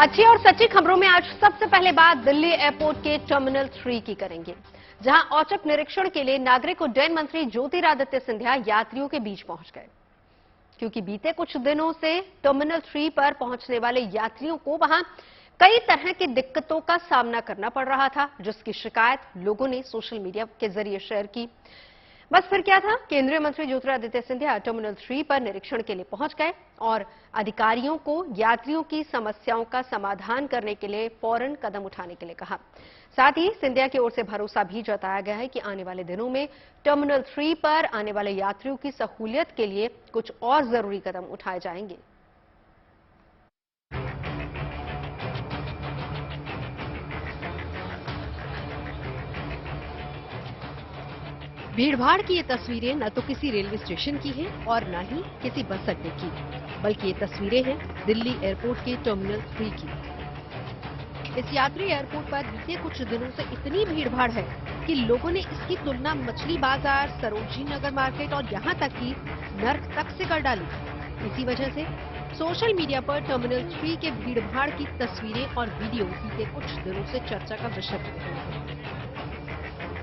अच्छी और सच्ची खबरों में आज सबसे पहले बात दिल्ली एयरपोर्ट के टर्मिनल 3 की करेंगे, जहां औचक निरीक्षण के लिए नागरिक उड्डयन मंत्री ज्योतिरादित्य सिंधिया यात्रियों के बीच पहुंच गए। क्योंकि बीते कुछ दिनों से टर्मिनल 3 पर पहुंचने वाले यात्रियों को वहां कई तरह की दिक्कतों का सामना करना पड़ रहा था, जिसकी शिकायत लोगों ने सोशल मीडिया के जरिए शेयर की। बस फिर क्या था, केंद्रीय मंत्री ज्योतिरादित्य सिंधिया टर्मिनल 3 पर निरीक्षण के लिए पहुंच गए और अधिकारियों को यात्रियों की समस्याओं का समाधान करने के लिए फौरन कदम उठाने के लिए कहा। साथ ही सिंधिया की ओर से भरोसा भी जताया गया है कि आने वाले दिनों में टर्मिनल 3 पर आने वाले यात्रियों की सहूलियत के लिए कुछ और जरूरी कदम उठाए जाएंगे। भीड़भाड़ की ये तस्वीरें न तो किसी रेलवे स्टेशन की हैं और न ही किसी बस अड्डे की, बल्कि ये तस्वीरें हैं दिल्ली एयरपोर्ट के टर्मिनल 3 की। इस यात्री एयरपोर्ट पर बीते कुछ दिनों से इतनी भीड़भाड़ है कि लोगों ने इसकी तुलना मछली बाजार, सरोजनी नगर मार्केट और यहाँ तक कि नर्क तक से कर डाली। इसी वजह से सोशल मीडिया पर टर्मिनल 3 के भीड़भाड़ की तस्वीरें और वीडियो बीते कुछ दिनों से चर्चा का विषय बने हुए हैं।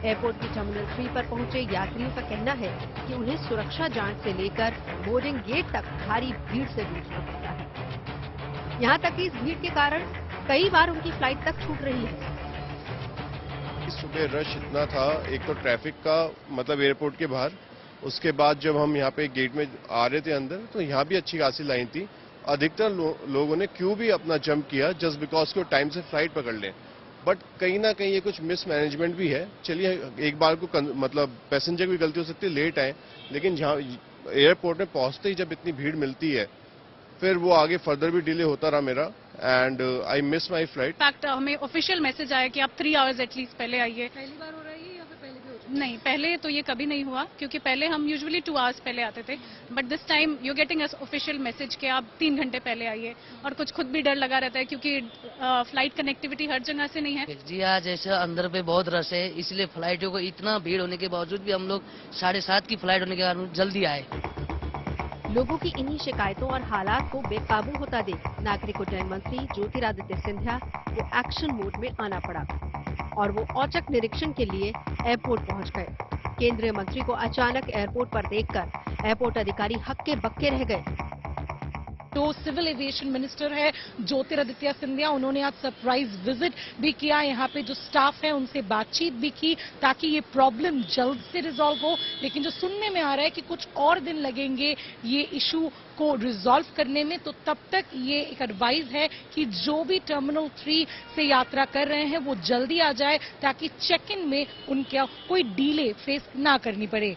एयरपोर्ट की टर्मिनल 3 पर पहुंचे यात्रियों का कहना है कि उन्हें सुरक्षा जांच से लेकर बोर्डिंग गेट तक भारी भीड़ से जूझना पड़ता है। यहां तक कि इस भीड़ के कारण कई बार उनकी फ्लाइट तक छूट रही है। सुबह रश इतना था, एक तो ट्रैफिक का मतलब एयरपोर्ट के बाहर, उसके बाद जब हम यहाँ पे गेट में आ रहे थे अंदर, तो यहाँ भी अच्छी खासी लाइन थी। अधिकतर लोगों ने क्यों भी अपना जंप किया जस्ट बिकॉज को टाइम से फ्लाइट पकड़ लें। बट कहीं ना कहीं ये कुछ मिसमैनेजमेंट भी है। चलिए, एक बार को मतलब पैसेंजर की गलती हो सकती है, लेट आए, लेकिन जहाँ एयरपोर्ट में पहुंचते ही जब इतनी भीड़ मिलती है, फिर वो आगे फर्दर भी डिले होता रहा मेरा, and I miss my flight. Fact हमें ऑफिशियल मैसेज आया कि आप 3 आवर्स एटलीस्ट पहले आइए। पहली बार हो रहा है या फिर पहले भी हो चुका है? नहीं, पहले तो ये कभी नहीं हुआ, क्योंकि पहले हम यूजुअली 2 आवर्स पहले आते थे, but this time you getting us official message कि आप 3 घंटे पहले आइए। और कुछ खुद भी डर लगा रहता है, क्योंकि फ्लाइट कनेक्टिविटी हर जगह से नहीं है। जी हाँ, जैसे अंदर पे बहुत रश है, इसलिए फ्लाइटों को इतना भीड़ होने के बावजूद भी हम लोग 7:30 की फ्लाइट होने के कारण जल्दी आए। लोगों की इन्हीं शिकायतों और हालात को बेकाबू होता देख नागरिक उड्डयन मंत्री ज्योतिरादित्य सिंधिया को एक्शन मोड में आना पड़ा और वो औचक निरीक्षण के लिए एयरपोर्ट पहुंच गए। केंद्रीय मंत्री को अचानक एयरपोर्ट पर देखकर एयरपोर्ट अधिकारी हक्के बक्के रह गए। तो सिविल एविएशन मिनिस्टर है ज्योतिरादित्य सिंधिया, उन्होंने आज सरप्राइज विजिट भी किया, यहाँ पे जो स्टाफ है उनसे बातचीत भी की ताकि ये प्रॉब्लम जल्द से रिजॉल्व हो। लेकिन जो सुनने में आ रहा है कि कुछ और दिन लगेंगे ये इशू को रिजॉल्व करने में, तो तब तक ये एक एडवाइस है कि जो भी टर्मिनल 3 से यात्रा कर रहे हैं वो जल्दी आ जाए ताकि चेक इन में उनका कोई डिले फेस ना करनी पड़े।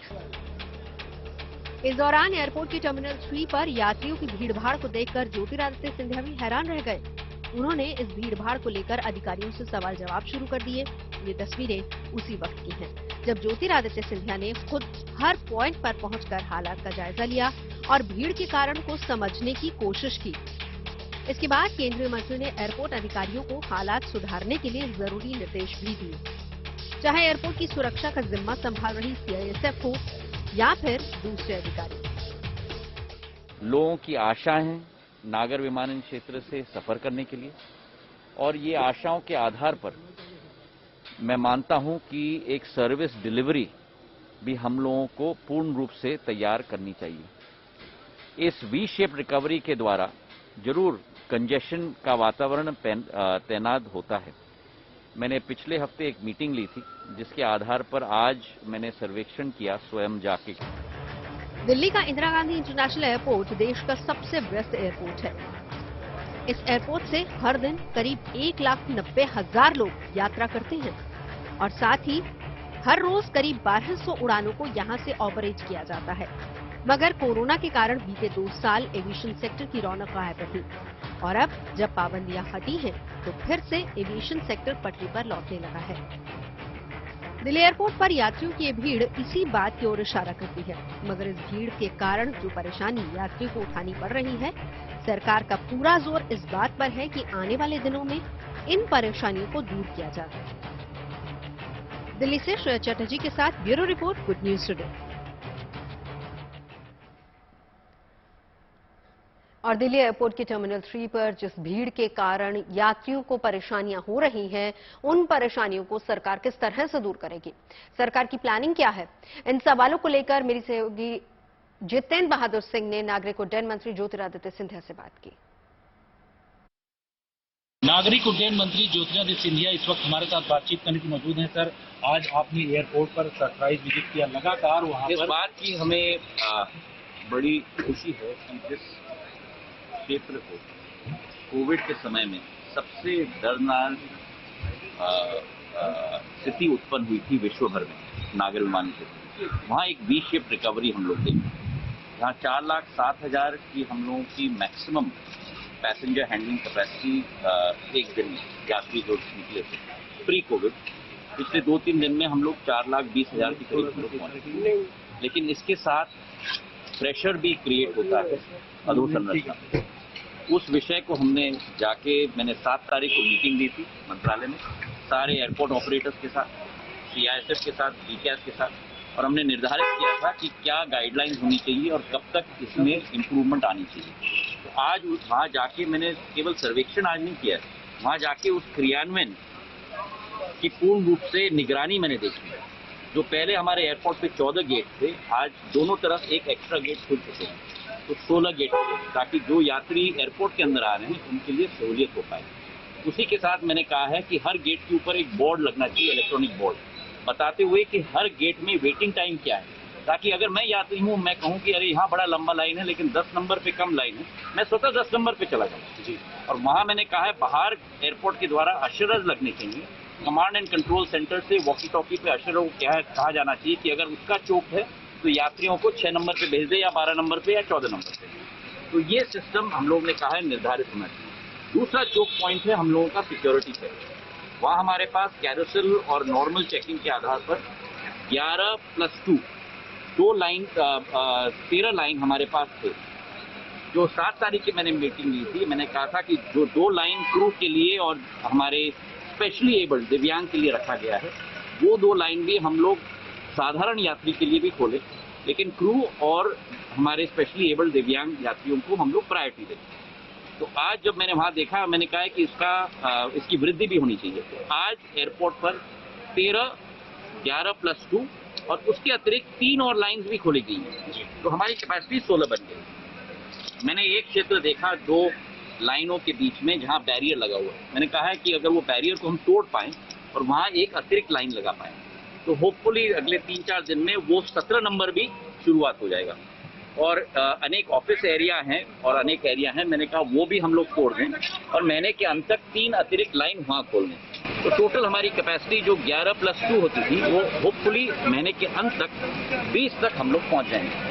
इस दौरान एयरपोर्ट की टर्मिनल 3 पर यात्रियों की भीड़भाड़ को देखकर ज्योतिरादित्य सिंधिया भी हैरान रह गए। उन्होंने इस भीड़भाड़ को लेकर अधिकारियों से सवाल जवाब शुरू कर दिए। ये तस्वीरें उसी वक्त की हैं, जब ज्योतिरादित्य सिंधिया ने खुद हर पॉइंट पर पहुंचकर हालात का जायजा लिया और भीड़ के कारण को समझने की कोशिश की। इसके बाद केंद्रीय मंत्री ने एयरपोर्ट अधिकारियों को हालात सुधारने के लिए जरूरी निर्देश भी दिए, चाहे एयरपोर्ट की सुरक्षा का जिम्मा संभाल रही CISF हो या फिर दूसरे अधिकारी। लोगों की आशाएं हैं नागर विमानन क्षेत्र से सफर करने के लिए, और ये आशाओं के आधार पर मैं मानता हूं कि एक सर्विस डिलीवरी भी हम लोगों को पूर्ण रूप से तैयार करनी चाहिए। इस वी शेप रिकवरी के द्वारा जरूर कंजेशन का वातावरण तैनात होता है। मैंने पिछले हफ्ते एक मीटिंग ली थी, जिसके आधार पर आज मैंने सर्वेक्षण किया स्वयं जाके। दिल्ली का इंदिरा गांधी इंटरनेशनल एयरपोर्ट देश का सबसे व्यस्त एयरपोर्ट है। इस एयरपोर्ट से हर दिन करीब 1,90,000 लोग यात्रा करते हैं और साथ ही हर रोज करीब 1200 उड़ानों को यहां से ऑपरेट किया जाता है। मगर कोरोना के कारण बीते 2 साल एविएशन सेक्टर की रौनक गायब रही और अब जब पाबंदियां हटी हैं, तो फिर से एविएशन सेक्टर पटरी पर लौटने लगा है। दिल्ली एयरपोर्ट पर यात्रियों की ये भीड़ इसी बात की ओर इशारा करती है, मगर इस भीड़ के कारण जो परेशानी यात्रियों को उठानी पड़ रही है, सरकार का पूरा जोर इस बात पर है कि आने वाले दिनों में इन परेशानियों को दूर किया जाए। दिल्ली से श्रेया चटर्जी के साथ bureau report, good news today. और दिल्ली एयरपोर्ट के टर्मिनल 3 पर जिस भीड़ के कारण यात्रियों को परेशानियां हो रही हैं, उन परेशानियों को सरकार किस तरह से दूर करेगी? सरकार की प्लानिंग क्या है? इन सवालों को लेकर मेरी सहयोगी जितेंद्र बहादुर सिंह ने नागरिक उड्डयन मंत्री ज्योतिरादित्य सिंधिया से बात की। नागरिक उड्डयन मंत्री ज्योतिरादित्य सिंधिया इस वक्त हमारे साथ बातचीत करने की मौजूद हैं। सर, आज आपने एयरपोर्ट पर सरप्राइज विजिट किया, लगातार वहां पर इस बात की हमें बड़ी खुशी है कि जिस क्षेत्र को कोविड के समय में सबसे दर्दनाक स्थिति उत्पन्न हुई थी विश्व भर में, नागर विमानन क्षेत्र, वहाँ एक वी शेप रिकवरी हम लोग देखें, जहाँ 4,07,000 की हम लोगों की मैक्सिमम पैसेंजर हैंडलिंग कैपेसिटी एक दिन में यात्री जो निकले थे प्री कोविड। पिछले 2-3 दिन में हम लोग 4,20,000 के करीब हम लोग पहुंचे। लेकिन इसके साथ प्रेशर भी क्रिएट होता है अधोसंरचना। उस विषय को मैंने 7 तारीख को मीटिंग दी थी मंत्रालय में सारे एयरपोर्ट ऑपरेटर्स के साथ, CISF के साथ, DCAS के साथ, और हमने निर्धारित किया था कि क्या गाइडलाइंस होनी चाहिए और कब तक इसमें इम्प्रूवमेंट आनी चाहिए। तो आज वहाँ जाके मैंने केवल सर्वेक्षण आज नहीं किया है, वहाँ जाके उस क्रियान्वयन की पूर्ण रूप से निगरानी मैंने देखी। जो पहले हमारे एयरपोर्ट पे 14 गेट थे, आज दोनों तरफ एक एक्स्ट्रा गेट खुल चुके हैं, तो 16 गेट हो गए, ताकि जो यात्री एयरपोर्ट के अंदर आ रहे हैं उनके लिए सहूलियत हो पाए। उसी के साथ मैंने कहा है कि हर गेट के ऊपर एक बोर्ड लगना चाहिए, इलेक्ट्रॉनिक बोर्ड, बताते हुए कि हर गेट में वेटिंग टाइम क्या है, ताकि अगर मैं यात्री हूँ, मैं कहूँ कि अरे यहाँ बड़ा लंबा लाइन है लेकिन 10 नंबर पे कम लाइन है, मैं स्वतः 10 नंबर पे चला जाऊँ जी। और वहाँ मैंने कहा है बाहर एयरपोर्ट के द्वारा अशरर्स लगने चाहिए, कमांड एंड कंट्रोल सेंटर से वॉकी टॉकी पे अशरों को कहा जाना चाहिए कि अगर उसका चौक है तो यात्रियों को 6 नंबर पे भेज दे, या 12 नंबर पे, या 14 नंबर पे। तो ये सिस्टम हम लोगों ने कहा है निर्धारित होना चाहिए। दूसरा चौक पॉइंट है हम लोगों का सिक्योरिटी चेक। वहाँ हमारे पास कैरोसेल और नॉर्मल चेकिंग के आधार पर 11+2 13 लाइन हमारे पास थे। जो 7 तारीख की मैंने मीटिंग ली थी, मैंने कहा था कि जो 2 लाइन क्रू के लिए और हमारे स्पेशली एबल्ड दिव्यांग के लिए रखा गया है, वो 2 लाइन भी हम लोग साधारण यात्री के लिए भी खोले, लेकिन क्रू और हमारे स्पेशली एबल्ड दिव्यांग यात्रियों को हम लोग प्रायोरिटी दें। तो आज जब मैंने वहाँ देखा, मैंने कहा है कि इसकी वृद्धि भी होनी चाहिए। तो आज एयरपोर्ट पर 13, 11+2 और उसके अतिरिक्त 3 और लाइन्स भी खोली गई हैं, तो हमारी कैपेसिटी 16 बन गई। मैंने एक क्षेत्र देखा 2 लाइनों के बीच में जहाँ बैरियर लगा हुआ है, मैंने कहा है कि अगर वो बैरियर को हम तोड़ पाएं और वहाँ एक अतिरिक्त लाइन लगा पाएं, तो होपफुली अगले 3-4 दिन में वो 17 नंबर भी शुरुआत हो जाएगा। और अनेक ऑफिस एरिया हैं और अनेक एरिया हैं, मैंने कहा वो भी हम लोग तोड़ दें और महीने के अंत तक 3 अतिरिक्त लाइन वहाँ खोल दें। तो टोटल हमारी कैपेसिटी जो 11+2 होती थी, वो होपफुली महीने के अंत तक 20 तक हम लोग पहुँच जाएंगे।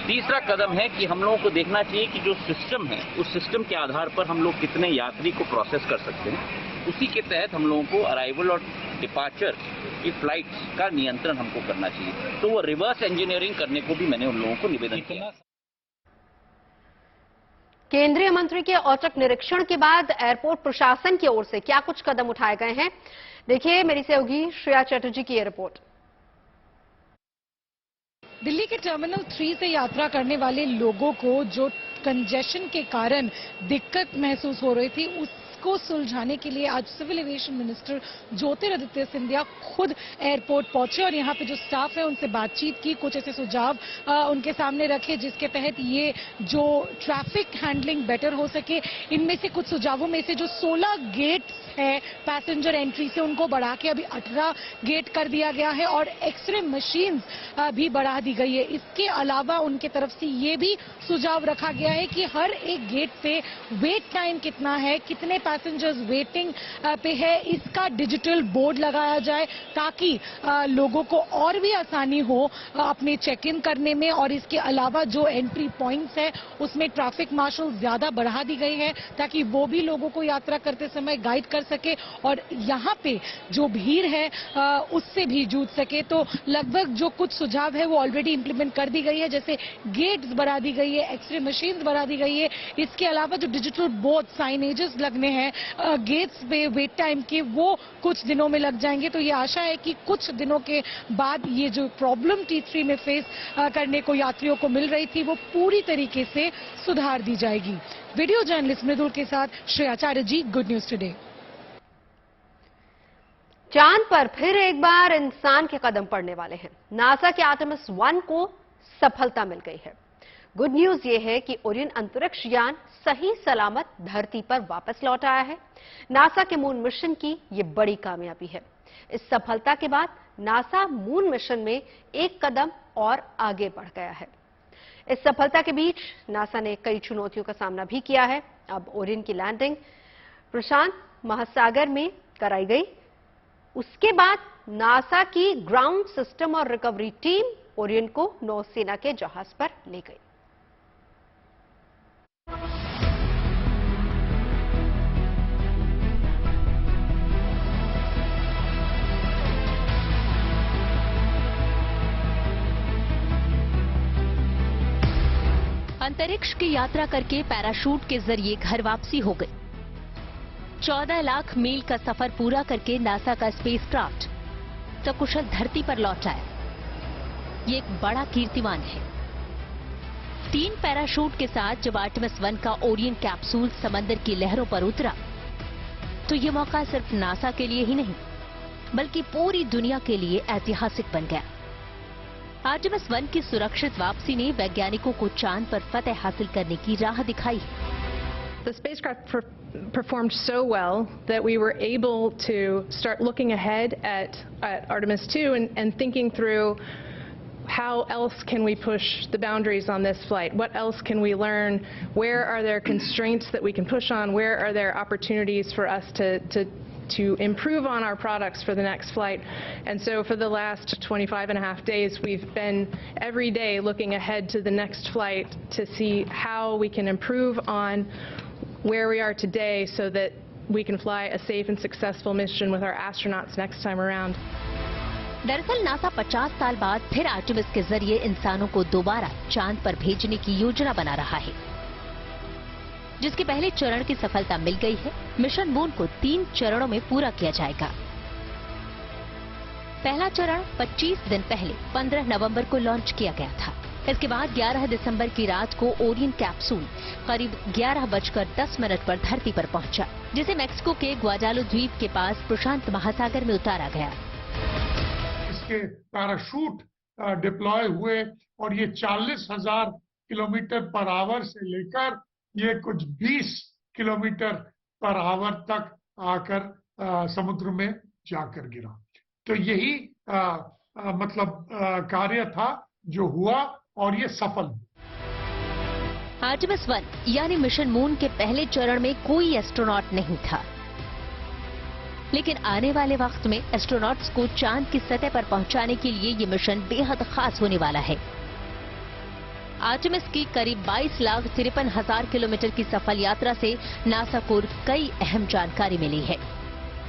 तीसरा कदम है कि हम लोगों को देखना चाहिए कि जो सिस्टम है, उस सिस्टम के आधार पर हम लोग कितने यात्री को प्रोसेस कर सकते हैं। उसी के तहत हम लोगों को अराइवल और डिपार्चर की फ्लाइट्स का नियंत्रण हमको करना चाहिए। तो वो रिवर्स इंजीनियरिंग करने को भी मैंने उन लोगों को निवेदन किया। केंद्रीय मंत्री के औचक निरीक्षण के बाद एयरपोर्ट प्रशासन की ओर से क्या कुछ कदम उठाए गए हैं, देखिए मेरी सहयोगी श्रेया चटर्जी की रिपोर्ट। दिल्ली के टर्मिनल 3 से यात्रा करने वाले लोगों को जो कंजेशन के कारण दिक्कत महसूस हो रही थी, उसको सुलझाने के लिए आज civil aviation minister Jyotiraditya Scindia खुद एयरपोर्ट पहुंचे और यहां पे जो स्टाफ है उनसे बातचीत की, कुछ ऐसे सुझाव उनके सामने रखे जिसके तहत ये जो ट्रैफिक हैंडलिंग बेटर हो सके। इनमें से कुछ सुझावों में से जो 16 गेट है पैसेंजर एंट्री से, उनको बढ़ा के अभी 18 गेट कर दिया गया है और एक्सरे मशीन भी बढ़ा दी गई है। इसके अलावा उनके तरफ से ये भी सुझाव रखा गया है कि हर एक गेट पे वेट टाइम कितना है, कितने पैसेंजर्स वेटिंग पे है, इसका डिजिटल बोर्ड लगाया जाए ताकि लोगों को और भी आसानी हो अपने चेक इन करने में। और इसके अलावा जो एंट्री पॉइंट्स है उसमें ट्रैफिक मार्शल ज्यादा बढ़ा दी गई है ताकि वो भी लोगों को यात्रा करते समय गाइड कर सके और यहाँ पे जो भीड़ है उससे भी जूझ सके। तो लगभग जो कुछ सुझाव है वो ऑलरेडी इंप्लीमेंट कर दी गई है, जैसे गेट्स बढ़ा दी गई है, एक्सरे मशीन्स बढ़ा दी गई है। इसके अलावा जो डिजिटल बोर्ड साइनेजेस लगने हैं हैं गेट्स पे वेट टाइम के, वो कुछ दिनों में लग जाएंगे। तो ये आशा है कि कुछ दिनों के बाद ये जो प्रॉब्लम T3 में फेस करने को यात्रियों को मिल रही थी वो पूरी तरीके से सुधार दी जाएगी। वीडियो जर्नलिस्ट मृदुल के साथ श्रेया आचार्य जी, गुड न्यूज टुडे। चांद पर फिर एक बार इंसान के कदम पड़ने वाले हैं। नासा के आर्टेमिस 1 को सफलता मिल गई है। गुड न्यूज ये है कि ओरियन अंतरिक्ष यान सही सलामत धरती पर वापस लौट आया है। नासा के मून मिशन की ये बड़ी कामयाबी है। इस सफलता के बाद नासा मून मिशन में एक कदम और आगे बढ़ गया है। इस सफलता के बीच नासा ने कई चुनौतियों का सामना भी किया है। अब ओरियन की लैंडिंग प्रशांत महासागर में कराई गई। उसके बाद नासा की ग्राउंड सिस्टम और रिकवरी टीम ओरियन को नौसेना के जहाज पर ले गई। अंतरिक्ष की यात्रा करके पैराशूट के जरिए घर वापसी हो गई। 14 लाख मील का सफर पूरा करके नासा का स्पेसक्राफ्ट सकुशल धरती पर लौट आया। ये एक बड़ा कीर्तिमान है। 3 पैराशूट के साथ जब आर्टेमिस 1 का ओरियन कैप्सूल समंदर की लहरों पर उतरा तो ये मौका सिर्फ नासा के लिए ही नहीं बल्कि पूरी दुनिया के लिए ऐतिहासिक बन गया। आर्टेमिस 1 की सुरक्षित वापसी ने वैज्ञानिकों को चांद पर फतह हासिल करने की राह दिखाई। The spacecraft performed so well that we were able to start looking ahead at Artemis 2 and thinking through how else can we push the boundaries on this flight? What else can we learn? Where are there constraints that we can push on? Where are there opportunities for us to improve on our products for the next flight? And so for the last 25 and a half days, we've been every day looking ahead to the next flight to see how we can improve on where we are today so that we can fly a safe and successful mission with our astronauts next time around. दरअसल NASA 50 साल बाद फिर Artemis के जरिए इंसानों को दोबारा चांद पर भेजने की योजना बना रहा है, जिसके पहले चरण की सफलता मिल गई है। मिशन मून को 3 चरणों में पूरा किया जाएगा। पहला चरण 25 दिन पहले 15 नवंबर को लॉन्च किया गया था। इसके बाद 11 दिसंबर की रात को ओरियन कैप्सूल करीब 11:10 पर धरती पर पहुंचा, जिसे मेक्सिको के ग्वाडालो द्वीप के पास प्रशांत महासागर में उतारा गया। इसके पैराशूट डिप्लॉय हुए और ये 40,000 किलोमीटर पर आवर से लेकर ये कुछ 20 किलोमीटर पर आवर तक आकर समुद्र में जाकर गिरा। तो यही मतलब कार्य था जो हुआ और ये सफल। आर्टेमिस 1 यानी मिशन मून के पहले चरण में कोई एस्ट्रोनॉट नहीं था, लेकिन आने वाले वक्त में एस्ट्रोनॉट्स को चांद की सतह पर पहुंचाने के लिए ये मिशन बेहद खास होने वाला है। आर्टेमिस की करीब 22,53,000 किलोमीटर की सफल यात्रा से नासा को कई अहम जानकारी मिली है।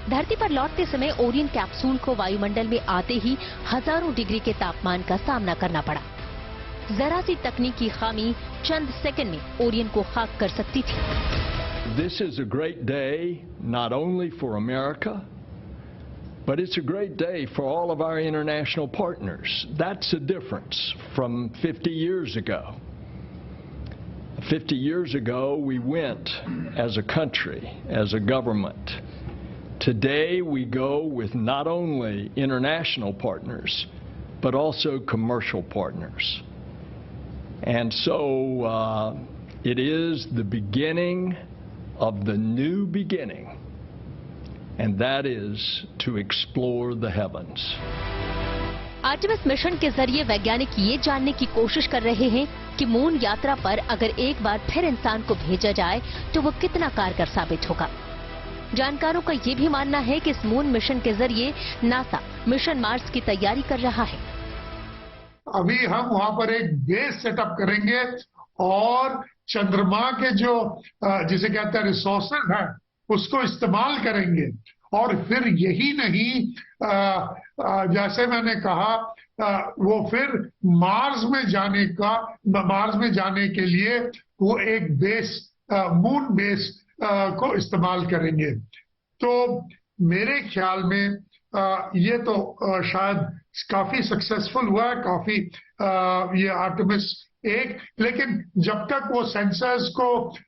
धरती पर लौटते समय ओरियन कैप्सूल को वायुमंडल में आते ही हजारों डिग्री के तापमान का सामना करना पड़ा। जरा सी तकनीकी खामी चंद सेकंड में ओरियन को खाक कर सकती थी। This is a great day not only for America, but it's a great day for all of our international partners. That's a difference from 50 years ago. 50 years ago we went as a country, as a government. Today we go with not only international partners, but also commercial partners. And so it is the beginning of the new beginning, and that is to explore the heavens. Artemis mission के जरिए वैज्ञानिक ये जानने की कोशिश कर रहे हैं कि मून यात्रा पर अगर एक बार फिर इंसान को भेजा जाए तो वो कितना कारगर साबित होगा। जानकारों का ये भी मानना है कि इस मून मिशन के जरिए नासा मिशन मार्स की तैयारी कर रहा है। अभी हम वहां पर एक बेस सेटअप करेंगे और चंद्रमा के जो जिसे कहते हैं रिसोर्सेज हैं उसको इस्तेमाल करेंगे। और फिर यही नहीं, जैसे मैंने कहा, वो फिर मार्स में जाने के लिए वो एक बेस, मून बेस को इस्तेमाल करेंगे। तो मेरे ख्याल में ये तो शायद काफी सक्सेसफुल हुआ है, काफी ये आर्टेमिस 1, लेकिन जब तक वो सेंसर्स को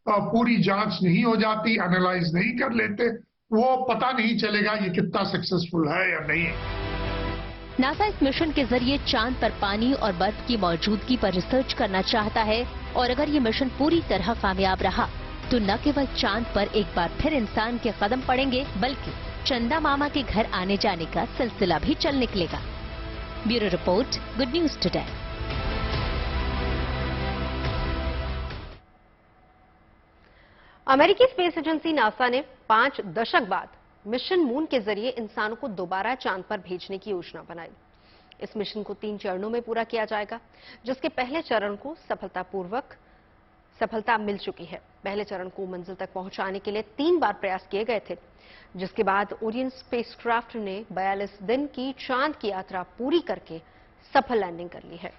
पूरी जांच नहीं हो जाती, एनालाइज नहीं कर लेते, वो पता नहीं चलेगा ये कितना सक्सेसफुल है या नहीं। नासा इस मिशन के जरिए चांद पर पानी और बर्फ की मौजूदगी पर रिसर्च करना चाहता है और अगर ये मिशन पूरी तरह कामयाब रहा तो न केवल चांद पर एक बार फिर इंसान के कदम पड़ेंगे बल्कि चंदा मामा के घर आने जाने का सिलसिला भी चल निकलेगा। Bureau report, good news today. अमेरिकी स्पेस एजेंसी नासा ने 5 दशक बाद मिशन मून के जरिए इंसानों को दोबारा चांद पर भेजने की योजना बनाई। इस मिशन को 3 चरणों में पूरा किया जाएगा, जिसके पहले चरण को सफलता मिल चुकी है। पहले चरण को मंजिल तक पहुंचाने के लिए 3 बार प्रयास किए गए थे, जिसके बाद ओरियन स्पेसक्राफ्ट ने 42 दिन की चांद की यात्रा पूरी करके सफल लैंडिंग कर ली है।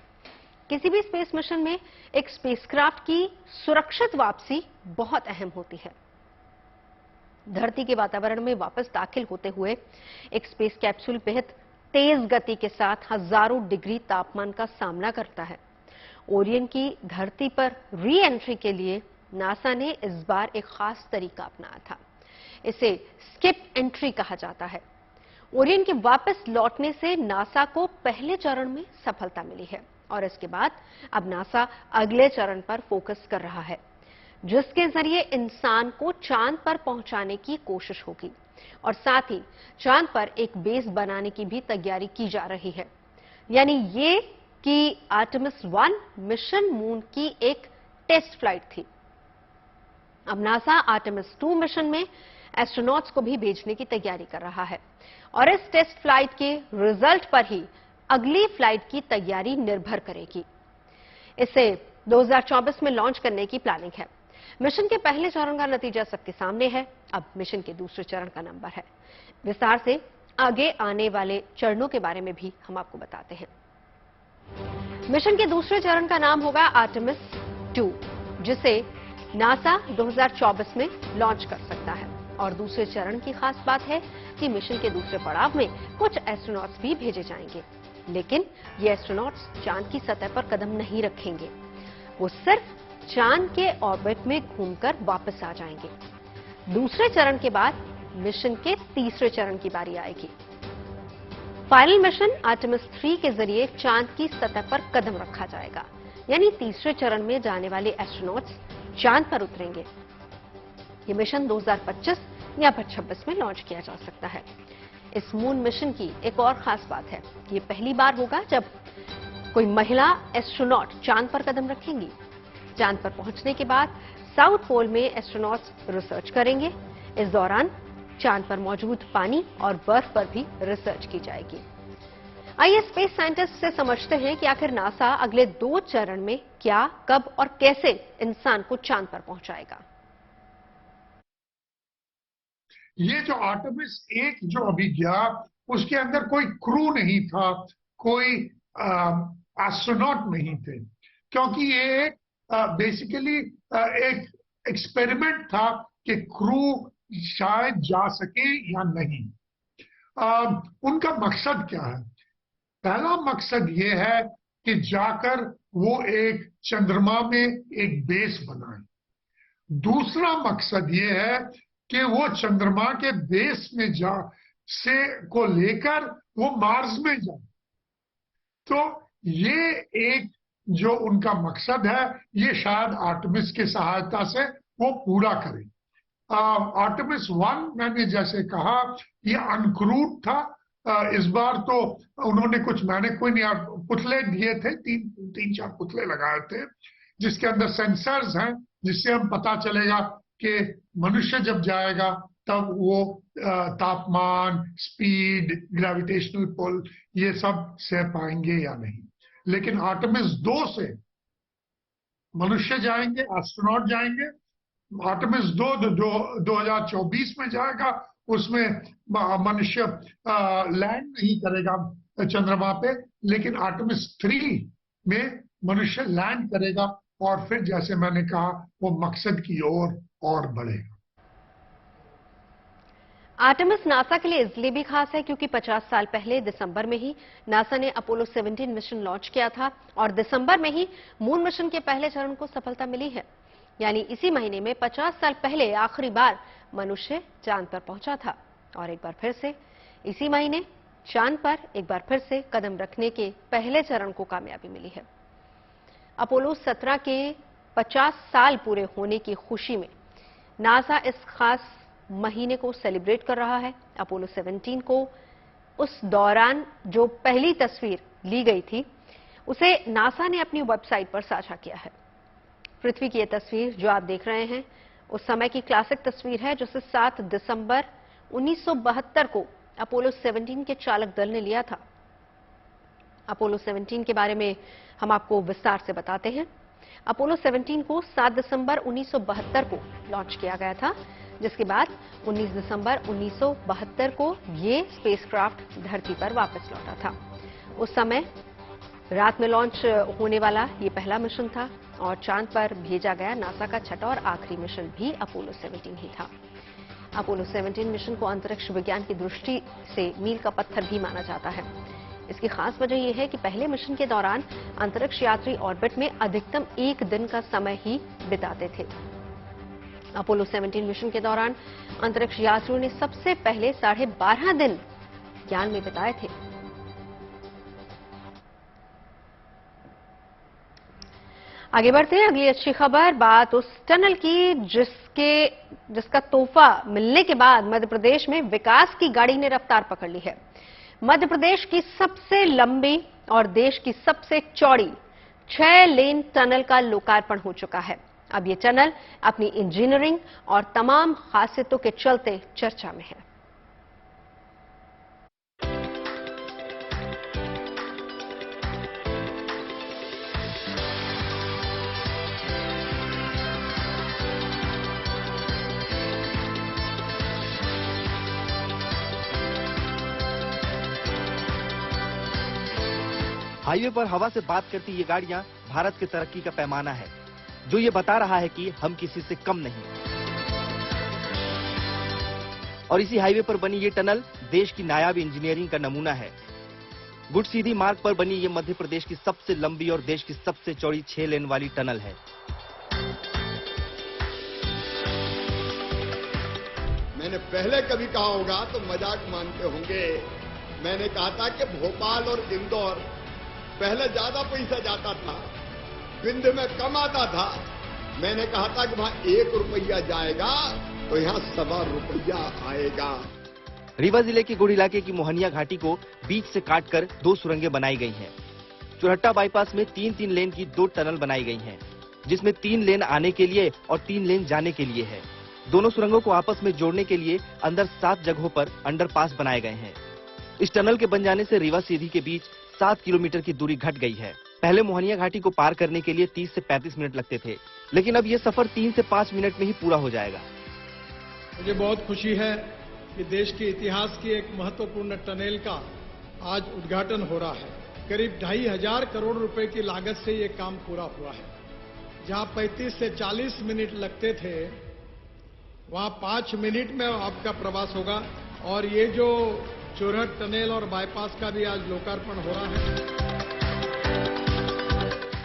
किसी भी स्पेस मिशन में एक स्पेसक्राफ्ट की सुरक्षित वापसी बहुत अहम होती है। धरती के वातावरण में वापस दाखिल होते हुए एक स्पेस कैप्सूल बेहद तेज गति के साथ हजारों डिग्री तापमान का सामना करता है। ओरियन की धरती पर री एंट्री के लिए नासा ने इस बार एक खास तरीका अपनाया था। इसे स्किप एंट्री कहा जाता है। ओरियन के वापस लौटने से नासा को पहले चरण में सफलता मिली है और इसके बाद अब नासा अगले चरण पर फोकस कर रहा है, जिसके जरिए इंसान को चांद पर पहुंचाने की कोशिश होगी और साथ ही चांद पर एक बेस बनाने की भी तैयारी की जा रही है। यानी ये कि आर्टेमिस 1 मिशन मून की एक टेस्ट फ्लाइट थी। अब नासा आर्टेमिस 2 मिशन में एस्ट्रोनॉट्स को भी भेजने की तैयारी कर रहा है और इस टेस्ट फ्लाइट के रिजल्ट पर ही अगली फ्लाइट की तैयारी निर्भर करेगी। इसे 2024 में लॉन्च करने की प्लानिंग है। मिशन के पहले चरण का नतीजा सबके सामने है। अब मिशन के दूसरे चरण का नंबर है। विस्तार से आगे आने वाले चरणों के बारे में भी हम आपको बताते हैं। मिशन के दूसरे चरण का नाम होगा आर्टेमिस 2, जिसे नासा 2024 में लॉन्च कर सकता है। और दूसरे चरण की खास बात है कि मिशन के दूसरे पड़ाव में कुछ एस्ट्रोनॉट्स भी भेजे जाएंगे, लेकिन ये एस्ट्रोनॉट्स चांद की सतह पर कदम नहीं रखेंगे। वो सिर्फ चांद के ऑर्बिट में घूमकर वापस आ जाएंगे। दूसरे चरण के बाद मिशन के तीसरे चरण की बारी आएगी। फाइनल मिशन आर्टेमिस 3 के जरिए चांद की सतह पर कदम रखा जाएगा, यानी तीसरे चरण में जाने वाले एस्ट्रोनॉट्स चांद पर उतरेंगे। ये मिशन 2025 या फिर 26 में लॉन्च किया जा सकता है। इस मून मिशन की एक और खास बात है, ये पहली बार होगा जब कोई महिला एस्ट्रोनॉट चांद पर कदम रखेंगी। चांद पर पहुंचने के बाद साउथ पोल में एस्ट्रोनॉट्स रिसर्च करेंगे। इस दौरान चांद पर मौजूद पानी और बर्फ पर भी रिसर्च की जाएगी। आइए स्पेस साइंटिस्ट से समझते हैं कि आखिर नासा अगले 2 चरण में क्या, कब और कैसे इंसान को चांद पर पहुंचाएगा। ये जो आर्टेमिस 1 जो अभी गया, उसके अंदर कोई क्रू नहीं था, कोई एस्ट्रोनॉट नहीं थे, क्योंकि ये बेसिकली एक एक्सपेरिमेंट था कि क्रू शायद जा सके या नहीं। उनका मकसद क्या है? पहला मकसद ये है कि जाकर वो एक चंद्रमा में एक बेस बनाए। दूसरा मकसद ये है कि वो चंद्रमा के बेस में को लेकर वो मार्स में जाए। तो ये एक जो उनका मकसद है, ये शायद आर्टेमिस की सहायता से वो पूरा करें। आर्टेमिस 1 मैंने जैसे कहा, ये अनक्रूड था। इस बार तो उन्होंने पुतले दिए थे, 3-4 पुतले लगाए थे, जिसके अंदर सेंसर्स हैं, जिससे हम पता चलेगा कि मनुष्य जब जाएगा तब वो तापमान, स्पीड, ग्रेविटेशनल पुल ये सब सह पाएंगे या नहीं। लेकिन आर्टेमिस 2 से मनुष्य जाएंगे, एस्ट्रोनॉट जाएंगे। आर्टेमिस 2 2024 में जाएगा, उसमें मनुष्य लैंड नहीं करेगा चंद्रमा पे, लेकिन आर्टेमिस 3 में मनुष्य लैंड करेगा और फिर जैसे मैंने कहा वो मकसद की ओर और बढ़ेगा। आर्टेमिस नासा के लिए इसलिए भी खास है क्योंकि 50 साल पहले दिसंबर में ही नासा ने अपोलो 17 मिशन लॉन्च किया था और दिसंबर में ही मून मिशन के पहले चरण को सफलता मिली है। यानी इसी महीने में 50 साल पहले आखिरी बार मनुष्य चांद पर पहुंचा था और एक बार फिर से इसी महीने चांद पर एक बार फिर से कदम रखने के पहले चरण को कामयाबी मिली है। अपोलो 17 के 50 साल पूरे होने की खुशी में नासा इस खास महीने को सेलिब्रेट कर रहा है। अपोलो 17 को उस दौरान जो पहली तस्वीर ली गई थी उसे नासा ने अपनी वेबसाइट पर साझा किया है। पृथ्वी की यह तस्वीर जो आप देख रहे हैं उस समय की क्लासिक तस्वीर है जिसे 7 दिसंबर 1972 को अपोलो 17 के चालक दल ने लिया था। अपोलो 17 के बारे में हम आपको विस्तार से बताते हैं। अपोलो 17 को 7 दिसंबर 1972 को लॉन्च किया गया था, जिसके बाद 19 दिसंबर 1972 को ये स्पेसक्राफ्ट धरती पर वापस लौटा था। उस समय रात में लॉन्च होने वाला ये पहला मिशन था और चांद पर भेजा गया नासा का छठा और आखिरी मिशन भी अपोलो 17 ही था। अपोलो 17 मिशन को अंतरिक्ष विज्ञान की दृष्टि से मील का पत्थर भी माना जाता है। इसकी खास वजह यह है कि पहले मिशन के दौरान अंतरिक्ष यात्री ऑर्बिट में अधिकतम 1 दिन का समय ही बिताते थे। अपोलो 17 मिशन के दौरान अंतरिक्ष यात्रियों ने सबसे पहले 12.5 दिन यान में बिताए थे। आगे बढ़ते हैं। अगली अच्छी खबर बात उस टनल की जिसका तोहफा मिलने के बाद मध्य प्रदेश में विकास की गाड़ी ने रफ्तार पकड़ ली है। मध्य प्रदेश की सबसे लंबी और देश की सबसे चौड़ी 6 लेन टनल का लोकार्पण हो चुका है। अब ये टनल अपनी इंजीनियरिंग और तमाम खासियतों के चलते चर्चा में है। हाईवे पर हवा से बात करती ये गाड़ियां भारत की तरक्की का पैमाना है, जो ये बता रहा है कि हम किसी से कम नहीं। और इसी हाईवे पर बनी ये टनल देश की नायाब इंजीनियरिंग का नमूना है। गुड सीधी मार्ग पर बनी ये मध्य प्रदेश की सबसे लंबी और देश की सबसे चौड़ी 6 लेन वाली टनल है। मैंने पहले कभी कहा होगा तो मजाक मानते होंगे। मैंने कहा था कि भोपाल और इंदौर पहले ज्यादा पैसा जाता था, बिंद में कम आता था। मैंने कहा था कि वहां 1 रुपया जाएगा तो यहां 1.25 रुपया आएगा। रीवा जिले के गुड़ इलाके की मोहनिया घाटी को बीच से काटकर 2 सुरंगें बनाई गई हैं। चुरहट्टा बाईपास में 3-3 लेन की 2 टनल बनाई गई हैं, जिसमें 3 लेन आने के लिए और 3 लेन जाने के लिए है। दोनों सुरंगों को आपस में जोड़ने के लिए अंदर 7 जगहों पर अंडरपास बनाए गए हैं। इस टनल के बन जाने से रीवा सीधी के बीच 7 किलोमीटर की दूरी घट गई है। पहले मोहनिया घाटी को पार करने के लिए 30 से 35 मिनट लगते थे, लेकिन अब ये सफर 3 से 5 मिनट में ही पूरा हो जाएगा। मुझे बहुत खुशी है कि देश के इतिहास की एक महत्वपूर्ण टनल का आज उद्घाटन हो रहा है। करीब 2,500 करोड़ रुपए की लागत से ये काम पूरा हुआ है। जहां 35 से 40 मिनट लगते थे, वहां 5 मिनट में आपका प्रवास होगा। और ये जो चोरहट टनल और बाईपास का भी आज लोकार्पण हो रहा है।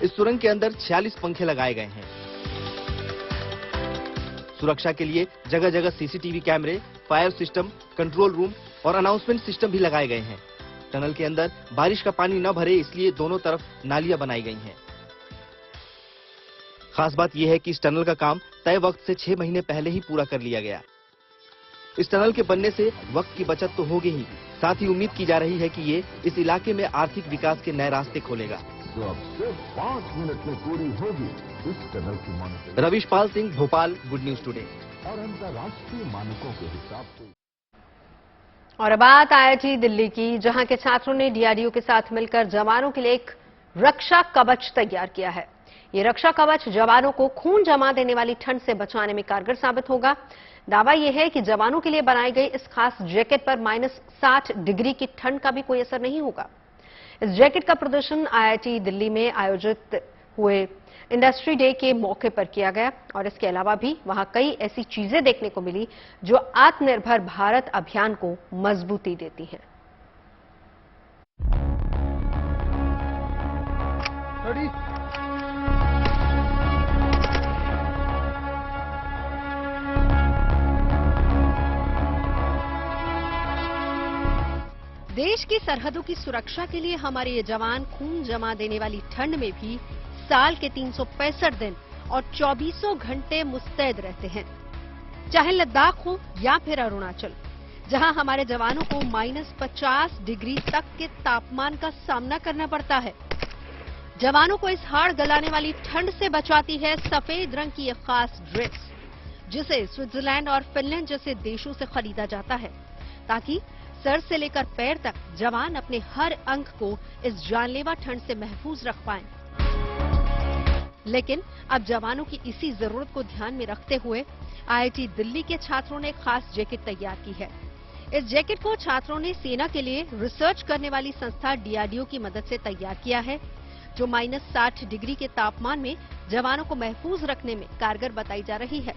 इस सुरंग के अंदर 46 पंखे लगाए गए हैं। सुरक्षा के लिए जगह जगह सीसीटीवी कैमरे, फायर सिस्टम, कंट्रोल रूम और अनाउंसमेंट सिस्टम भी लगाए गए हैं। टनल के अंदर बारिश का पानी न भरे इसलिए दोनों तरफ नालियां बनाई गई हैं। खास बात यह है कि इस टनल का काम तय वक्त से 6 महीने पहले ही पूरा कर लिया गया। इस टनल के बनने से वक्त की बचत तो होगी ही, साथ ही उम्मीद की जा रही है कि ये इस इलाके में आर्थिक विकास के नए रास्ते खोलेगा। जो अब सिर्फ 5 मिनट में पूरी होगी। इस टनल की monitoring Ravish Pal Singh, Bhopal, good news today. और अंतर्राष्ट्रीय मानकों के हिसाब से। और अब बात IIT दिल्ली की, जहां के छात्रों ने DRDO के साथ मिलकर जवानों के लिए एक रक्षा कवच तैयार किया है। ये रक्षा कवच जवानों को खून जमा देने वाली ठंड से बचाने में कारगर साबित होगा। दावा यह है कि जवानों के लिए बनाई गई इस खास जैकेट पर -60 डिग्री की ठंड का भी कोई असर नहीं होगा। इस जैकेट का प्रदर्शन IIT दिल्ली में आयोजित हुए इंडस्ट्री डे के मौके पर किया गया और इसके अलावा भी वहां कई ऐसी चीजें देखने को मिली जो आत्मनिर्भर भारत अभियान को मजबूती देती हैं। देश की सरहदों की सुरक्षा के लिए हमारे ये जवान खून जमा देने वाली ठंड में भी साल के 365 दिन और 24 घंटे मुस्तैद रहते हैं। चाहे लद्दाख हो या फिर अरुणाचल, जहां हमारे जवानों को -50 डिग्री तक के तापमान का सामना करना पड़ता है। जवानों को इस हाड़ गलाने वाली ठंड से बचाती है सफेद रंग की एक खास ड्रेस, जिसे स्विट्जरलैंड और फिनलैंड जैसे देशों से खरीदा जाता है, ताकि सर से लेकर पैर तक जवान अपने हर अंग को इस जानलेवा ठंड से महफूज रख पाएं। लेकिन अब जवानों की इसी जरूरत को ध्यान में रखते हुए IIT दिल्ली के छात्रों ने खास जैकेट तैयार की है। इस जैकेट को छात्रों ने सेना के लिए रिसर्च करने वाली संस्था DRDO की मदद से तैयार किया है, जो -60 डिग्री के तापमान में जवानों को महफूज रखने में कारगर बताई जा रही है।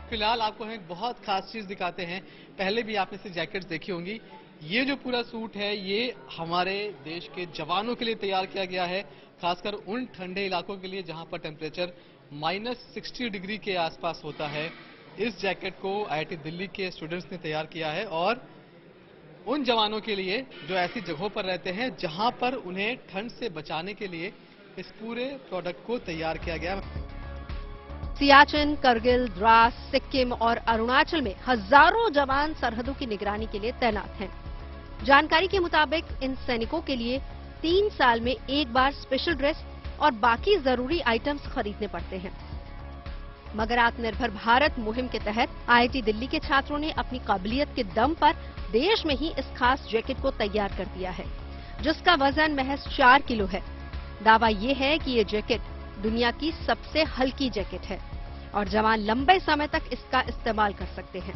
फिलहाल आपको हम एक बहुत खास चीज दिखाते हैं। पहले भी आपने से जैकेट्स देखी होंगी। ये जो पूरा सूट है ये हमारे देश के जवानों के लिए तैयार किया गया है, खासकर उन ठंडे इलाकों के लिए जहां पर टेम्परेचर -60 डिग्री के आसपास होता है। इस जैकेट को IIT दिल्ली के स्टूडेंट्स ने तैयार किया है और उन जवानों के लिए जो ऐसी जगहों पर रहते हैं जहां पर उन्हें ठंड से बचाने के लिए इस पूरे प्रोडक्ट को तैयार किया गया। सियाचिन, करगिल, द्रास, सिक्किम और अरुणाचल में हजारों जवान सरहदों की निगरानी के लिए तैनात हैं। जानकारी के मुताबिक इन सैनिकों के लिए 3 साल में एक बार स्पेशल ड्रेस और बाकी जरूरी आइटम्स खरीदने पड़ते हैं। मगर आत्मनिर्भर भारत मुहिम के तहत IIT दिल्ली के छात्रों ने अपनी काबिलियत के दम पर देश में ही इस खास जैकेट को तैयार कर दिया है, जिसका वजन महज 4 किलो है। दावा ये है कि ये जैकेट दुनिया की सबसे हल्की जैकेट है और जवान लंबे समय तक इसका इस्तेमाल कर सकते हैं।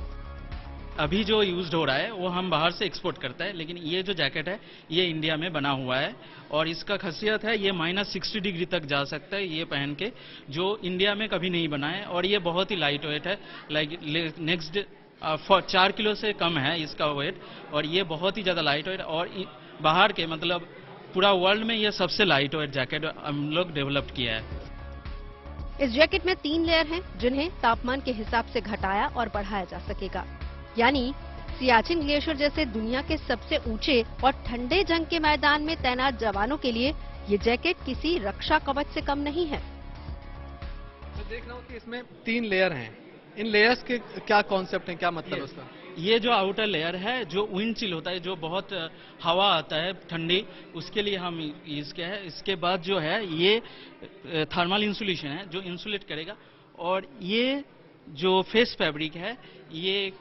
अभी जो यूज्ड हो रहा है वो हम बाहर से एक्सपोर्ट करता है, लेकिन ये जो जैकेट है ये इंडिया में बना हुआ है और इसका खासियत है ये -60 डिग्री तक जा सकता है ये पहन के, जो इंडिया में कभी नहीं बना है। और ये बहुत ही लाइट वेट है, लाइक नेक्स्ट 4 किलो से कम है इसका वेट और ये बहुत ही ज्यादा लाइट वेट और बाहर के मतलब पूरा वर्ल्ड में ये सबसे लाइट वेट जैकेट हम लोग डेवलप किया है। इस जैकेट में 3 लेयर हैं, जिन्हें तापमान के हिसाब से घटाया और बढ़ाया जा सकेगा। यानी सियाचिन ग्लेशियर जैसे दुनिया के सबसे ऊंचे और ठंडे जंग के मैदान में तैनात जवानों के लिए ये जैकेट किसी रक्षा कवच से कम नहीं है। मैं देख रहा हूँ कि इसमें 3 लेयर हैं। इन लेयर्स के क्या कॉन्सेप्ट है, क्या मतलब उसका? ये जो आउटर लेयर है जो विंड चिल होता है, जो बहुत हवा आता है ठंडी, उसके लिए हम यूज किया है। इसके बाद जो है ये थर्मल इंसुलेशन है जो इंसुलेट करेगा और ये जो फेस फैब्रिक है ये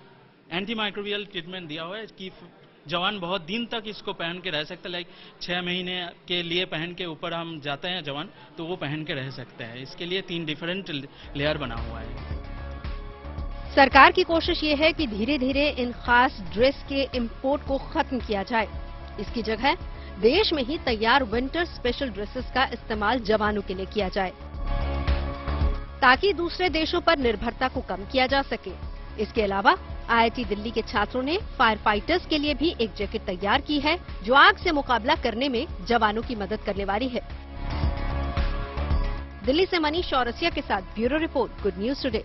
एंटी माइक्रोबियल ट्रीटमेंट दिया हुआ है कि जवान बहुत दिन तक इसको पहन के रह सकते हैं। लाइक 6 महीने के लिए पहन के ऊपर हम जाते हैं जवान तो वो पहन के रह सकते हैं। इसके लिए 3 डिफरेंट लेयर बना हुआ है। सरकार की कोशिश ये है कि धीरे धीरे इन खास ड्रेस के इंपोर्ट को खत्म किया जाए। इसकी जगह देश में ही तैयार विंटर स्पेशल ड्रेसेस का इस्तेमाल जवानों के लिए किया जाए, ताकि दूसरे देशों पर निर्भरता को कम किया जा सके। इसके अलावा IIT दिल्ली के छात्रों ने फायर फाइटर्स के लिए भी एक जैकेट तैयार की है, जो आग से मुकाबला करने में जवानों की मदद करने वाली है। दिल्ली से मनीष चौरसिया के साथ bureau report, good news today.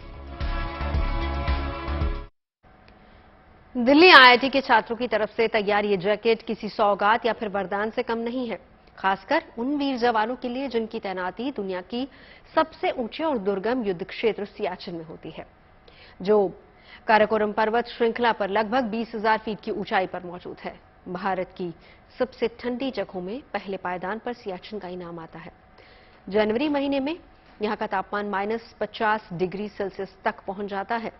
Delhi IIT के छात्रों की तरफ से तैयार ये जैकेट किसी सौगात या फिर वरदान से कम नहीं है, खासकर उन वीर जवानों के लिए जिनकी तैनाती दुनिया की सबसे ऊंचे और दुर्गम युद्ध क्षेत्र सियाचिन में होती है, जो काराकोरम पर्वत श्रृंखला पर लगभग 20,000 फीट की ऊंचाई पर मौजूद है। भारत की सबसे ठंडी जगहों में पहले पायदान पर सियाचिन का इनाम आता है। जनवरी महीने में यहां का तापमान -50 डिग्री सेल्सियस तक पहुंच जाता है।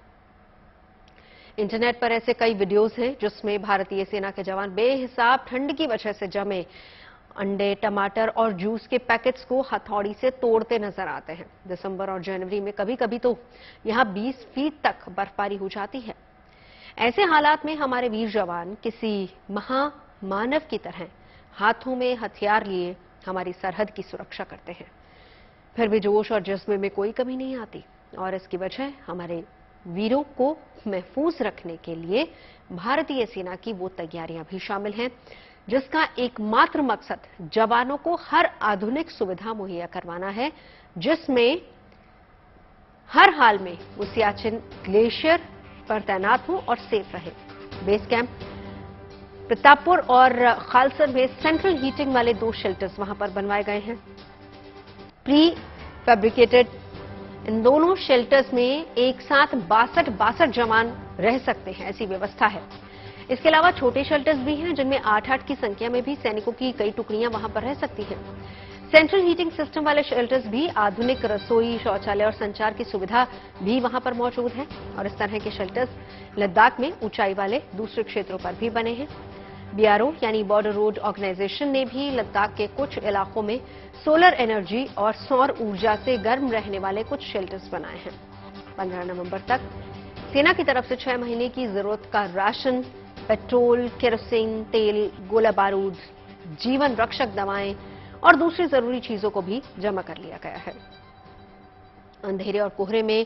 इंटरनेट पर ऐसे कई वीडियोस हैं जिसमें भारतीय सेना के जवान बेहिसाब ठंड की वजह से जमे अंडे, टमाटर और जूस के पैकेट्स को हथौड़ी से तोड़ते नजर आते हैं। दिसंबर और जनवरी में कभी कभी तो यहां 20 फीट तक बर्फबारी हो जाती है। ऐसे हालात में हमारे वीर जवान किसी महामानव की तरह हाथों में हथियार लिए हमारी सरहद की सुरक्षा करते हैं। फिर भी जोश और जज्बे में कोई कमी नहीं आती और इसकी वजह हमारे वीरों को महफूज रखने के लिए भारतीय सेना की वो तैयारियां भी शामिल हैं जिसका एकमात्र मकसद जवानों को हर आधुनिक सुविधा मुहैया करवाना है, जिसमें हर हाल में वो सियाचिन ग्लेशियर पर तैनात हो और सेफ रहे। बेस कैंप प्रतापपुर और खालसर में सेंट्रल हीटिंग वाले 2 शेल्टर्स वहां पर बनवाए गए हैं। प्री फैब्रिकेटेड इन दोनों शेल्टर्स में एक साथ 62 जवान रह सकते हैं, ऐसी व्यवस्था है। इसके अलावा छोटे शेल्टर्स भी हैं जिनमें 8-8 की संख्या में भी सैनिकों की कई टुकड़ियां वहां पर रह सकती हैं। सेंट्रल हीटिंग सिस्टम वाले शेल्टर्स भी आधुनिक रसोई, शौचालय और संचार की सुविधा भी वहां पर मौजूद है और इस तरह के शेल्टर्स लद्दाख में ऊंचाई वाले दूसरे क्षेत्रों पर भी बने हैं। बीआरओ यानी बॉर्डर रोड ऑर्गेनाइजेशन ने भी लद्दाख के कुछ इलाकों में सोलर एनर्जी और सौर ऊर्जा से गर्म रहने वाले कुछ शेल्टर्स बनाए हैं। 15 नवंबर तक सेना की तरफ से 6 महीने की जरूरत का राशन, पेट्रोल, केरोसिन तेल, गोला बारूद, जीवन रक्षक दवाएं और दूसरी जरूरी चीजों को भी जमा कर लिया गया है। अंधेरे और कोहरे में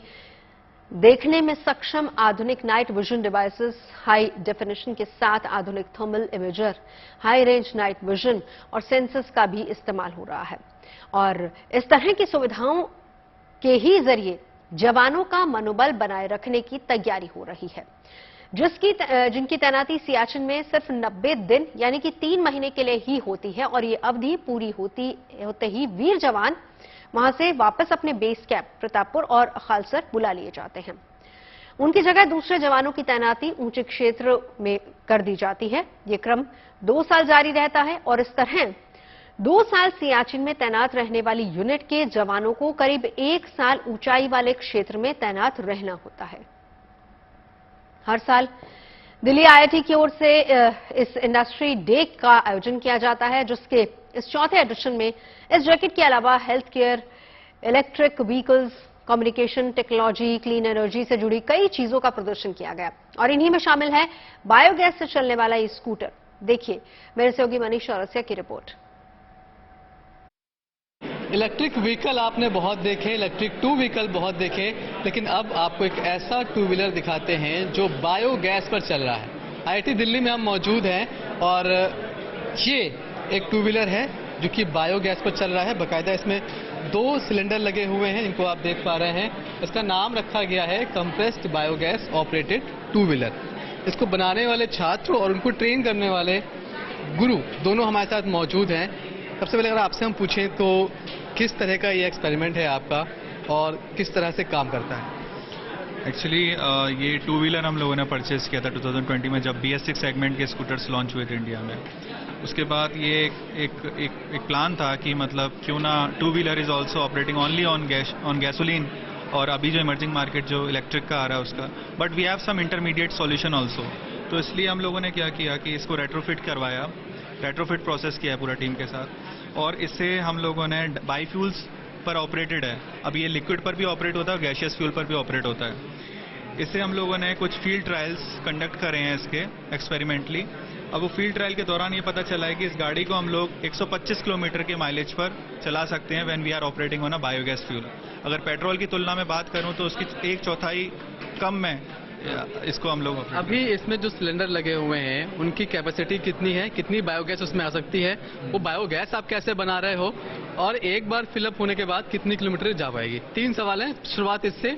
देखने में सक्षम आधुनिक night vision devices, high definition के साथ आधुनिक thermal imager, high range night vision और सेंसर्स का भी इस्तेमाल हो रहा है और इस तरह की सुविधाओं के ही जरिए जवानों का मनोबल बनाए रखने की तैयारी हो रही है, जिनकी तैनाती सियाचिन में सिर्फ 90 दिन यानी कि 3 महीने के लिए ही होती है और ये अवधि पूरी होते ही वीर जवान वहां से वापस अपने बेस कैंप प्रतापपुर और खालसर बुला लिए जाते हैं। उनकी जगह दूसरे जवानों की तैनाती ऊंचे क्षेत्र में कर दी जाती है। ये क्रम 2 साल जारी रहता है और इस तरह 2 साल सियाचिन में तैनात रहने वाली यूनिट के जवानों को करीब 1 साल ऊंचाई वाले क्षेत्र में तैनात रहना होता है। हर साल दिल्ली आईआईटी की ओर से इस इंडस्ट्री डे का आयोजन किया जाता है, जिसके इस 4थे एडिशन में इस जैकेट के अलावा health care, electric vehicles, communication technology, clean energy से जुड़ी कई चीजों का प्रदर्शन किया गया और इन्हीं में शामिल है बायोगैस से चलने वाला ये स्कूटर। देखिए मेरे सहयोगी मनीष चौरसिया की रिपोर्ट। इलेक्ट्रिक व्हीकल आपने बहुत देखे, इलेक्ट्रिक 2 व्हीकल बहुत देखे, लेकिन अब आपको एक ऐसा 2 व्हीलर दिखाते हैं जो बायोगैस पर चल रहा है। आईआईटी दिल्ली में हम मौजूद हैं और ये एक 2 व्हीलर है जो कि बायोगैस पर चल रहा है। बाकायदा इसमें 2 सिलेंडर लगे हुए हैं, इनको आप देख पा रहे हैं। इसका नाम रखा गया है कंप्रेस्ड बायोगैस ऑपरेटेड 2 व्हीलर। इसको बनाने वाले छात्र और उनको ट्रेन करने वाले गुरु दोनों हमारे साथ मौजूद हैं। सबसे पहले अगर आपसे हम पूछें तो किस तरह का ये एक्सपेरिमेंट है आपका और किस तरह से काम करता है? एक्चुअली ये 2 व्हीलर हम लोगों ने परचेज किया था 2020 में, जब BS6 सेगमेंट के स्कूटर्स लॉन्च हुए थे इंडिया में। उसके बाद ये एक प्लान था कि मतलब क्यों ना 2 wheeler is also operating only on gasoline, और अभी जो इमर्जिंग मार्केट जो इलेक्ट्रिक का आ रहा है उसका, but we have some intermediate solution also. तो इसलिए हम लोगों ने क्या किया कि इसको रेट्रोफिट करवाया, रेट्रोफिट प्रोसेस किया पूरा टीम के साथ, और इससे हम लोगों ने बाईफ्यूल्स पर ऑपरेटेड है। अब ये लिक्विड पर भी ऑपरेट होता है और गैशियस फ्यूल पर भी ऑपरेट होता है। इससे हम लोगों ने कुछ फील्ड ट्रायल्स कंडक्ट करे हैं इसके एक्सपेरिमेंटली। अब वो फील्ड ट्रायल के दौरान ये पता चला है कि इस गाड़ी को हम लोग 125 किलोमीटर के माइलेज पर चला सकते हैं when we are operating on a biogas fuel. अगर पेट्रोल की तुलना में बात करूं तो उसकी 1/4 कम में इसको हम लोग अभी इसमें जो सिलेंडर लगे हुए हैं उनकी कैपेसिटी कितनी है, कितनी बायोगैस उसमें आ सकती है, वो बायोगैस आप कैसे बना रहे हो और एक बार फिलअप होने के बाद कितनी किलोमीटर जा पाएगी? 3 सवाल हैं। शुरुआत इससे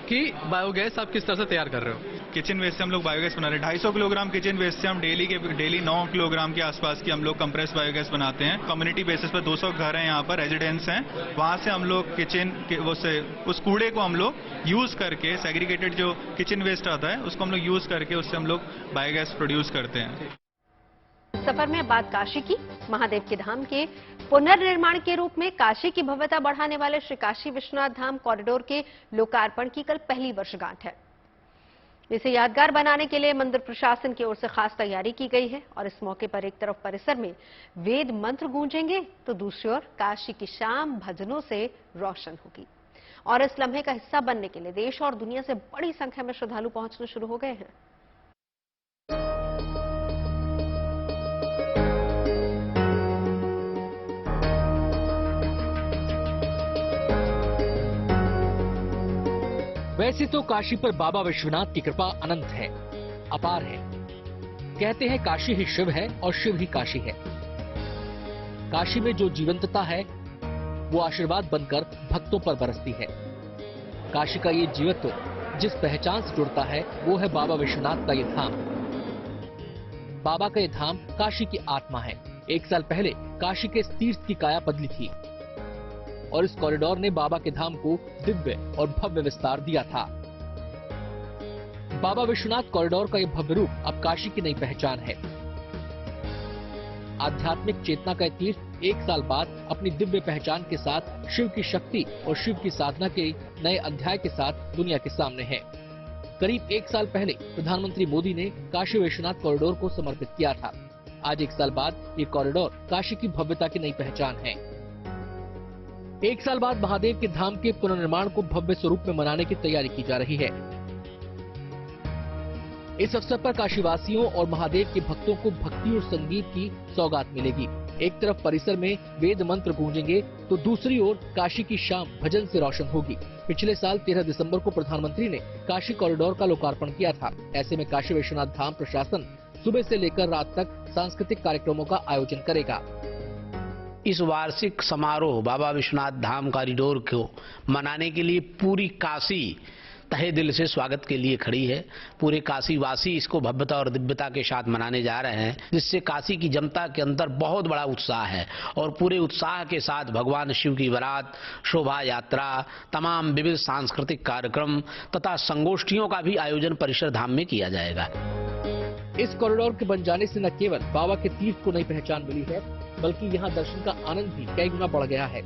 कि बायोगैस आप किस तरह से तैयार कर रहे हो? किचन वेस्ट से हम लोग बायोगैस बना रहे हैं। 250 किलोग्राम किचन वेस्ट से हम डेली 9 किलोग्राम के आसपास की हम लोग कंप्रेस बायोगैस बनाते हैं। कम्युनिटी बेसिस पर 200 घर हैं यहाँ पर, रेजिडेंट्स हैं, वहाँ से हम लोग किचन के उस कूड़े को हम लोग यूज करके, सेग्रीगेटेड जो किचन वेस्ट आता है उसको हम लोग यूज करके उससे हम लोग बायोगैस प्रोड्यूस करते हैं। सफर में बात काशी की। महादेव के धाम के पुनर्निर्माण के रूप में काशी की भव्यता बढ़ाने वाले श्री काशी विश्वनाथ धाम कॉरिडोर के लोकार्पण की कल पहली वर्षगांठ है। इसे यादगार बनाने के लिए मंदिर प्रशासन की ओर से खास तैयारी की गई है और इस मौके पर एक तरफ परिसर में वेद मंत्र गूंजेंगे तो दूसरी ओर काशी की शाम भजनों से रोशन होगी। और इस लम्हे का हिस्सा बनने के लिए देश और दुनिया से बड़ी संख्या में श्रद्धालु पहुंचने शुरू हो गए हैं। वैसे तो काशी पर बाबा विश्वनाथ की कृपा अनंत है, अपार है। कहते हैं काशी ही शिव है और शिव ही काशी है। काशी में जो जीवंतता है वो आशीर्वाद बनकर भक्तों पर बरसती है। काशी का ये जीवत्व जिस पहचान से जुड़ता है वो है बाबा विश्वनाथ का ये धाम। बाबा का ये धाम काशी की आत्मा है। 1 साल पहले काशी के इस तीर्थ की काया बदली थी और इस कॉरिडोर ने बाबा के धाम को दिव्य और भव्य विस्तार दिया था। बाबा विश्वनाथ कॉरिडोर का यह भव्य रूप अब काशी की नई पहचान है। आध्यात्मिक चेतना का तीर्थ 1 साल बाद अपनी दिव्य पहचान के साथ शिव की शक्ति और शिव की साधना के नए अध्याय के साथ दुनिया के सामने है। करीब 1 साल पहले प्रधानमंत्री मोदी ने काशी विश्वनाथ कॉरिडोर को समर्पित किया था। आज 1 साल बाद ये कॉरिडोर काशी की भव्यता की नई पहचान है। 1 साल बाद महादेव के धाम के पुनर्निर्माण को भव्य स्वरूप में मनाने की तैयारी की जा रही है। इस अवसर पर काशीवासियों और महादेव के भक्तों को भक्ति और संगीत की सौगात मिलेगी। एक तरफ परिसर में वेद मंत्र गूंजेंगे तो दूसरी ओर काशी की शाम भजन से रोशन होगी। पिछले साल 13 दिसंबर को प्रधानमंत्री ने काशी कॉरिडोर का लोकार्पण किया था। ऐसे में काशी विश्वनाथ धाम प्रशासन सुबह से लेकर रात तक सांस्कृतिक कार्यक्रमों का आयोजन करेगा। इस वार्षिक समारोह बाबा विश्वनाथ धाम कॉरिडोर को मनाने के लिए पूरी काशी तहे दिल से स्वागत के लिए खड़ी है। पूरे काशी वासी इसको भव्यता और दिव्यता के साथ मनाने जा रहे हैं, जिससे काशी की जनता के अंदर बहुत बड़ा उत्साह है और पूरे उत्साह के साथ भगवान शिव की बारात, शोभा यात्रा, तमाम विविध सांस्कृतिक कार्यक्रम तथा संगोष्ठियों का भी आयोजन परिसर धाम में किया जाएगा। इस कॉरिडोर के बन जाने से न केवल बाबा के तीर्थ को नई पहचान मिली है, बल्कि यहाँ दर्शन का आनंद भी कई गुना बढ़ गया है।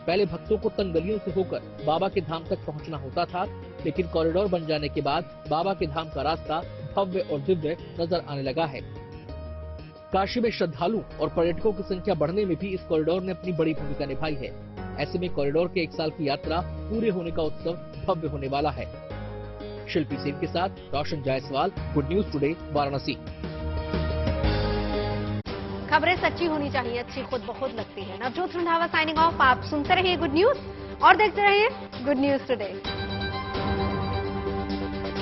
पहले भक्तों को तंग गलियों से होकर बाबा के धाम तक पहुंचना होता था, लेकिन कॉरिडोर बन जाने के बाद बाबा के धाम का रास्ता भव्य और दिव्य नजर आने लगा है। काशी में श्रद्धालु और पर्यटकों की संख्या बढ़ने में भी इस कॉरिडोर ने अपनी बड़ी भूमिका निभाई है। ऐसे में कॉरिडोर के 1 साल की यात्रा पूरे होने का उत्सव भव्य होने वाला है। शिल्पी सेन के साथ Roshan Jaiswal, good news today, Varanasi. खबरें सच्ची होनी चाहिए, अच्छी खुद बहुत लगती है। Navjot Randhawa signing off. आप सुनते रहिए गुड न्यूज और देखते रहिए गुड न्यूज टुडे।